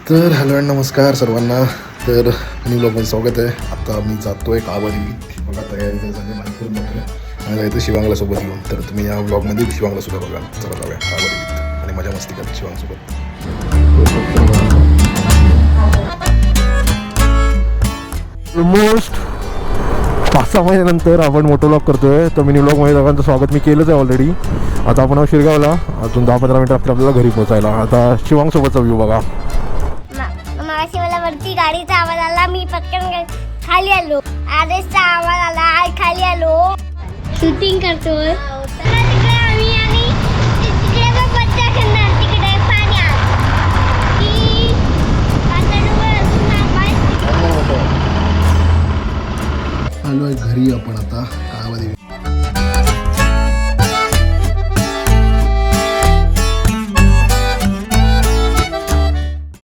तर hello and नमस्कार सर्वांना. तर न्यू ब्लॉगमध्ये स्वागत आहे. आता मी जातो आहे कावडी. बघा तयारी तर झाली माहीत करून बघतो आणि जायचं शिवांगलासोबत घेऊन. तर तुम्ही या ब्लॉगमध्ये शिवांगलासुद्धा बघा. चला जाऊया कावडी आणि मजा मस्ती करा शिवांगसोबत. ऑलमोस्ट 5-6 महिन्यानंतर आपण मोटो ब्लॉग करतोय. तर मिनी ब्लॉगमध्ये सगळ्यांचं स्वागत मी केलंच आहे ऑलरेडी. आता आपण शिरगावला अजून 10-15 मिनिटं आपल्याला घरी पोहोचायला. आता शिवांगसोबतचा व्ह्यू बघा. मागाशी मला वरती गाडीचा आवाज आला, मी पटकन खाली आलो. आदेशचा आवाज आला, आज खाली आलो. शूटिंग करतोय तिकडे आम्ही आणि तिकडे मग बच्चा खेळणार तिकडे पाण्यात की पातळीवर अजून आवाज. आलो आहे घरी आपण आता.